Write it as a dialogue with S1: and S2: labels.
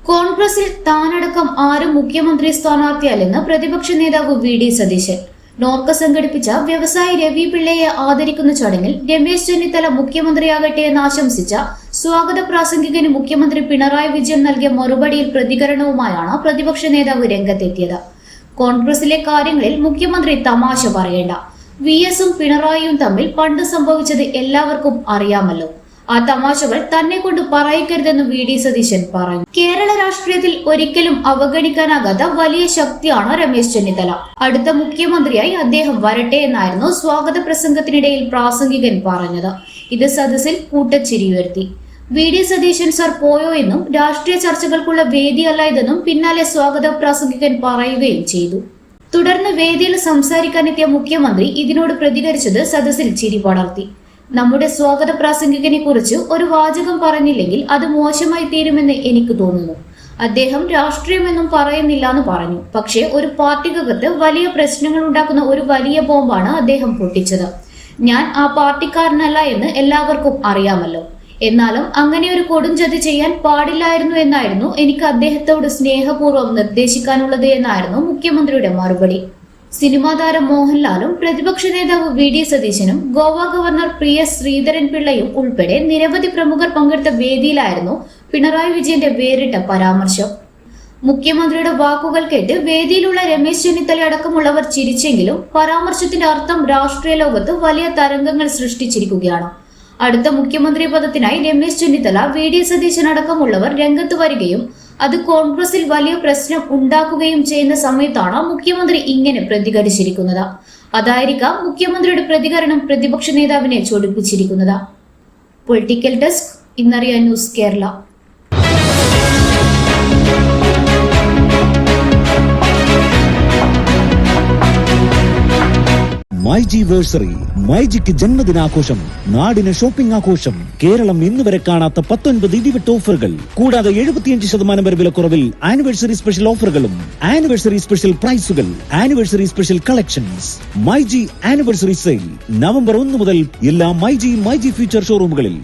S1: കോൺഗ്രസിൽ താനടക്കം ആരും മുഖ്യമന്ത്രി സ്ഥാനാർത്ഥിയല്ലെന്ന് പ്രതിപക്ഷ നേതാവ് വി.ഡി. സതീശൻ. നോർക്ക സംഘടിപ്പിച്ച വ്യവസായി രവി പിള്ളയെ ആദരിക്കുന്ന ചടങ്ങിൽ രമേശ് ചെന്നിത്തല മുഖ്യമന്ത്രിയാകട്ടെ എന്ന് ആശംസിച്ച സ്വാഗത പ്രാസംഗികന് മുഖ്യമന്ത്രി പിണറായി വിജയൻ നൽകിയ മറുപടിയിൽ പ്രതികരണവുമായാണ് പ്രതിപക്ഷ നേതാവ് രംഗത്തെത്തിയത്. കോൺഗ്രസിലെ കാര്യങ്ങളിൽ മുഖ്യമന്ത്രി തമാശ പറയേണ്ട. വി.എസും പിണറായിയും തമ്മിൽ പണ്ട് സംഭവിച്ചത് എല്ലാവർക്കും അറിയാമല്ലോ. ആ തമാശകൾ തന്നെ കൊണ്ട് പറയിക്കരുതെന്ന് വി.ഡി. സതീശൻ പറഞ്ഞു. കേരള രാഷ്ട്രീയത്തിൽ ഒരിക്കലും അവഗണിക്കാനാകാത്ത വലിയ ശക്തിയാണ് രമേശ് ചെന്നിത്തല. അടുത്ത മുഖ്യമന്ത്രിയായി അദ്ദേഹം വരട്ടെ എന്നായിരുന്നു സ്വാഗത പ്രസംഗത്തിനിടയിൽ പ്രാസംഗികൻ പറഞ്ഞത്. ഇത് സദസ്സിൽ കൂട്ടച്ചിരിയുയർത്തി. വി.ഡി. സതീശൻ സർ പോയോ എന്നും രാഷ്ട്രീയ ചർച്ചകൾക്കുള്ള വേദിയല്ല ഇതെന്നും പിന്നാലെ സ്വാഗത പ്രാസംഗികൻ പറയുകയും ചെയ്തു. തുടർന്ന് വേദിയിൽ സംസാരിക്കാനെത്തിയ മുഖ്യമന്ത്രി ഇതിനോട് പ്രതികരിച്ചത് സദസ്സിൽ ചിരി പടർത്തി. നമ്മുടെ സ്വാഗത പ്രാസംഗികനെ കുറിച്ച് ഒരു വാചകം പറഞ്ഞില്ലെങ്കിൽ അത് മോശമായി തീരുമെന്ന് എനിക്ക് തോന്നുന്നു. അദ്ദേഹം രാഷ്ട്രീയമെന്നും പറയുന്നില്ല എന്ന് പറഞ്ഞു. പക്ഷേ ഒരു പാർട്ടിക്കകത്ത് വലിയ പ്രശ്നങ്ങൾ ഉണ്ടാക്കുന്ന ഒരു വലിയ ബോംബാണ് അദ്ദേഹം പൊട്ടിച്ചത്. ഞാൻ ആ പാർട്ടിക്കാരനല്ല എന്ന് എല്ലാവർക്കും അറിയാമല്ലോ. എന്നാലും അങ്ങനെ ഒരു കൊടുംചതി ചെയ്യാൻ പാടില്ലായിരുന്നു എന്നായിരുന്നു എനിക്ക് അദ്ദേഹത്തോട് സ്നേഹപൂർവ്വം നിർദ്ദേശിക്കാനുള്ളത് എന്നായിരുന്നു മുഖ്യമന്ത്രിയുടെ മറുപടി. സിനിമാ താരം മോഹൻലാലും പ്രതിപക്ഷ നേതാവ് വി.ഡി. സതീശനും ഗോവ ഗവർണർ പി.എസ്. ശ്രീധരൻ പിള്ളയും ഉൾപ്പെടെ നിരവധി പ്രമുഖർ പങ്കെടുത്ത വേദിയിലായിരുന്നു പിണറായി വിജയന്റെ വേറിട്ട പരാമർശം. മുഖ്യമന്ത്രിയുടെ വാക്കുകൾ കേട്ട് വേദിയിലുള്ള രമേശ് ചെന്നിത്തല അടക്കമുള്ളവർ ചിരിച്ചെങ്കിലും പരാമർശത്തിന്റെ അർത്ഥം രാഷ്ട്രീയ ലോകത്ത് വലിയ തരംഗങ്ങൾ സൃഷ്ടിച്ചിരിക്കുകയാണ്. അടുത്ത മുഖ്യമന്ത്രി പദത്തിനായി രമേശ് ചെന്നിത്തല, വി.ഡി. സതീശൻ അടക്കമുള്ളവർ രംഗത്ത് വരികയും അത് കോൺഗ്രസിൽ വലിയ പ്രശ്നം ഉണ്ടാക്കുകയും ചെയ്യുന്ന സമയത്താണ് മുഖ്യമന്ത്രി ഇങ്ങനെ പ്രതികരിച്ചിരിക്കുന്നത്. അതായിരിക്കാം മുഖ്യമന്ത്രിയുടെ പ്രതികരണം പ്രതിപക്ഷ നേതാവിനെ ചൊടിപ്പിച്ചിരിക്കുന്നത്. പൊളിറ്റിക്കൽ ഡെസ്ക്, ഇന്നറിയാൻ ന്യൂസ് കേരള.
S2: മൈജിവേഴ്സറി, മൈജിക്ക് ജന്മദിനാഘോഷം, നാടിന് ഷോപ്പിംഗ് ആഘോഷം. കേരളം ഇന്ന് വരെ കാണാത്ത 19 ഇടിവെട്ട് ഓഫറുകൾ, കൂടാതെ 75% വരെ വിലക്കുറവിൽ ആനിവേഴ്സറി സ്പെഷ്യൽ ഓഫറുകളും ആനിവേഴ്സറി സ്പെഷ്യൽ പ്രൈസുകൾ, anniversary special collections. MyG anniversary sale November 1 മുതൽ എല്ലാ മൈജി ഫ്യൂച്ചർ ഷോറൂമുകളിൽ.